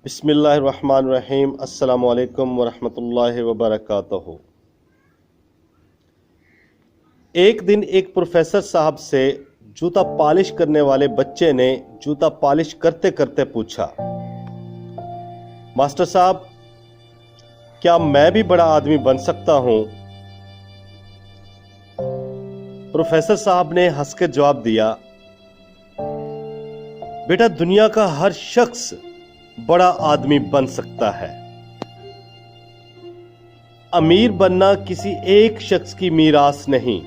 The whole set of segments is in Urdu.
بسم اللہ الرحمن الرحیم۔ السلام علیکم ورحمۃ اللہ وبرکاتہ۔ ایک دن ایک پروفیسر صاحب سے جوتا پالش کرنے والے بچے نے جوتا پالش کرتے کرتے پوچھا، ماسٹر صاحب کیا میں بھی بڑا آدمی بن سکتا ہوں؟ پروفیسر صاحب نے ہنس کے جواب دیا، بیٹا دنیا کا ہر شخص بڑا آدمی بن سکتا ہے۔ امیر بننا کسی ایک شخص کی میراث نہیں۔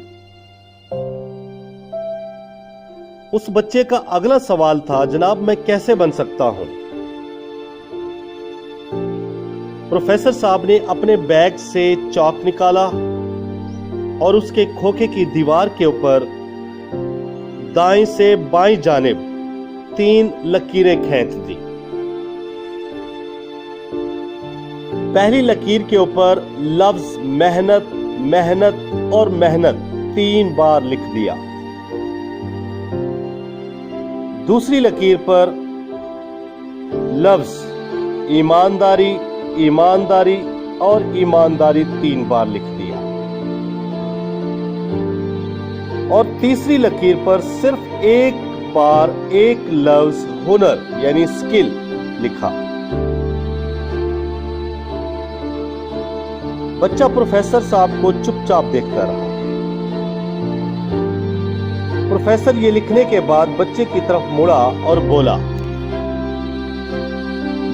اس بچے کا اگلا سوال تھا، جناب میں کیسے بن سکتا ہوں؟ پروفیسر صاحب نے اپنے بیگ سے چاک نکالا اور اس کے کھوکے کی دیوار کے اوپر دائیں سے بائیں جانب 3 لکیریں کھینچ دی۔ پہلی لکیر کے اوپر لفظ محنت محنت اور محنت 3 بار لکھ دیا۔ دوسری لکیر پر لفظ ایمانداری ایمانداری اور ایمانداری 3 بار لکھ دیا، اور تیسری لکیر پر صرف ایک بار ایک لفظ ہنر یعنی اسکل لکھا۔ بچہ پروفیسر صاحب کو چپ چاپ دیکھتا رہا۔ پروفیسر یہ لکھنے کے بعد بچے کی طرف مڑا اور بولا،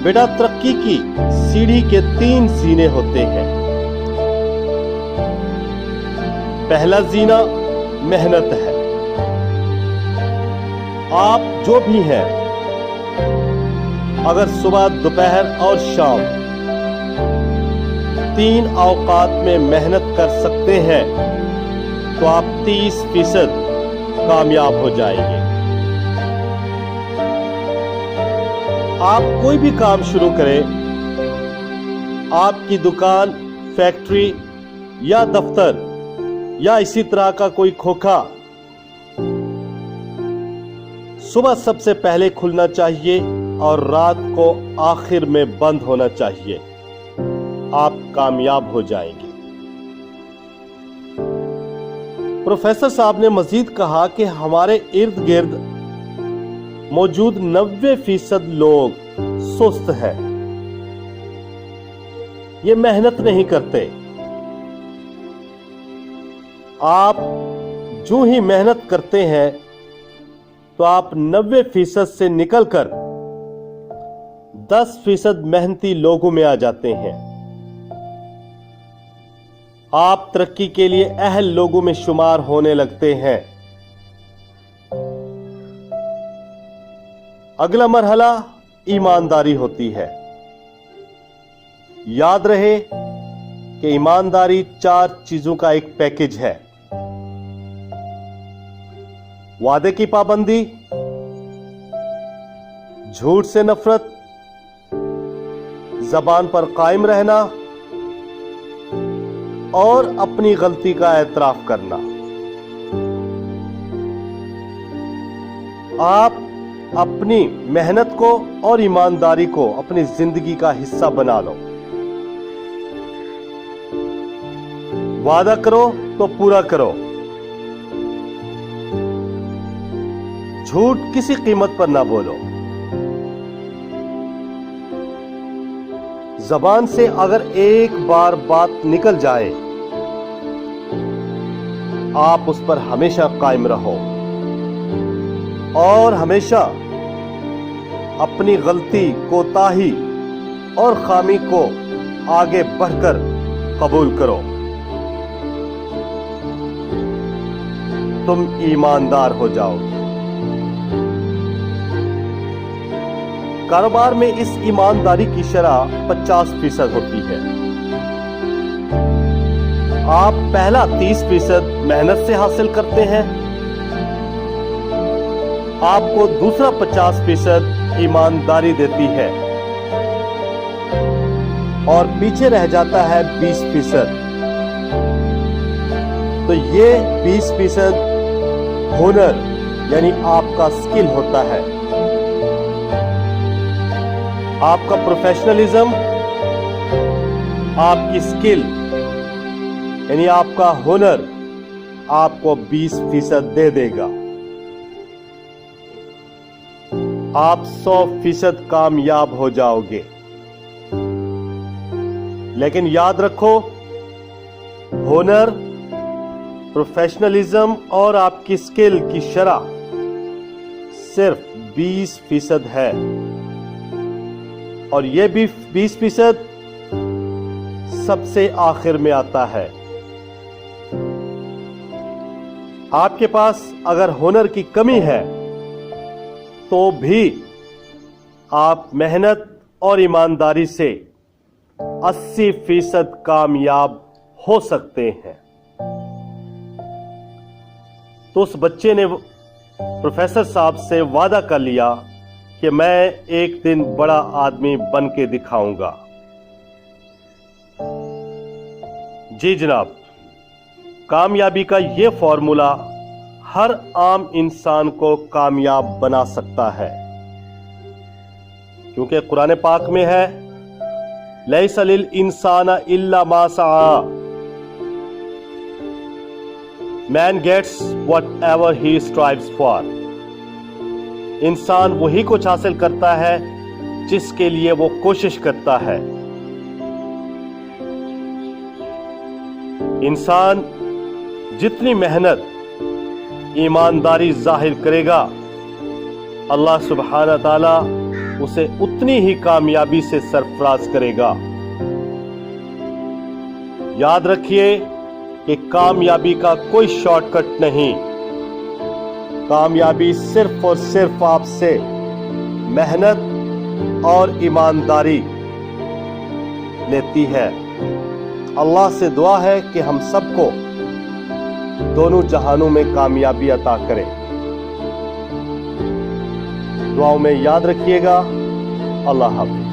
بیٹا ترقی کی سیڑھی کے 3 زینے ہوتے ہیں۔ پہلا زینہ محنت ہے۔ آپ جو بھی ہیں اگر صبح دوپہر اور شام 3 اوقات میں محنت کر سکتے ہیں تو آپ 30% کامیاب ہو جائیں گے۔ آپ کوئی بھی کام شروع کریں، آپ کی دکان، فیکٹری یا دفتر یا اسی طرح کا کوئی کھوکھا صبح سب سے پہلے کھلنا چاہیے اور رات کو آخر میں بند ہونا چاہیے۔ آپ کامیاب ہو جائیں گے۔ پروفیسر صاحب نے مزید کہا کہ ہمارے ارد گرد موجود 90% لوگ سست ہیں، یہ محنت نہیں کرتے۔ آپ جو ہی محنت کرتے ہیں تو آپ 90% سے نکل کر 10% محنتی لوگوں میں آ جاتے ہیں۔ آپ ترقی کے لیے اہل لوگوں میں شمار ہونے لگتے ہیں۔ اگلا مرحلہ ایمانداری ہوتی ہے۔ یاد رہے کہ ایمانداری 4 چیزوں کا ایک پیکج ہے: وعدے کی پابندی، جھوٹ سے نفرت، زبان پر قائم رہنا اور اپنی غلطی کا اعتراف کرنا۔ آپ اپنی محنت کو اور ایمانداری کو اپنی زندگی کا حصہ بنا لو۔ وعدہ کرو تو پورا کرو۔ جھوٹ کسی قیمت پر نہ بولو۔ زبان سے اگر ایک بار بات نکل جائے آپ اس پر ہمیشہ قائم رہو، اور ہمیشہ اپنی غلطی، کوتاہی اور خامی کو آگے بڑھ کر قبول کرو۔ تم ایماندار ہو جاؤ گے۔ کاروبار میں اس ایمانداری کی شرح 50% ہوتی ہے۔ آپ پہلا 30% محنت سے حاصل کرتے ہیں، آپ کو دوسرا 50% ایمانداری دیتی ہے، اور پیچھے رہ جاتا ہے 20%۔ تو یہ 20% ہنر یعنی آپ کا سکل ہوتا ہے۔ آپ کا پروفیشنلزم، آپ کی اسکل یعنی آپ کا ہنر آپ کو 20% دے دے گا. آپ 100% کامیاب ہو جاؤ گے. لیکن یاد رکھو، ہنر، پروفیشنلزم اور آپ کی اسکل کی شرح صرف 20% ہے، اور یہ بھی 20% سب سے آخر میں آتا ہے. آپ کے پاس اگر ہنر کی کمی ہے تو بھی آپ محنت اور ایمانداری سے 80% کامیاب ہو سکتے ہیں. تو اس بچے نے پروفیسر صاحب سے وعدہ کر لیا کہ میں ایک دن بڑا آدمی بن کے دکھاؤں گا. جی جناب، کامیابی کا یہ فارمولا ہر عام انسان کو کامیاب بنا سکتا ہے، کیونکہ قرآن پاک میں ہے لیس للانسان الا ما سعى، man gets whatever he strives for. انسان وہی کچھ حاصل کرتا ہے جس کے لیے وہ کوشش کرتا ہے. انسان جتنی محنت، ایمانداری ظاہر کرے گا، اللہ سبحانہ تعالی اسے اتنی ہی کامیابی سے سرفراز کرے گا. یاد رکھیے کہ کامیابی کا کوئی شارٹ کٹ نہیں. کامیابی صرف اور صرف آپ سے محنت اور ایمانداری لیتی ہے. اللہ سے دعا ہے کہ ہم سب کو دونوں جہانوں میں کامیابی عطا کرے. دعاؤں میں یاد رکھیے گا. اللہ حافظ.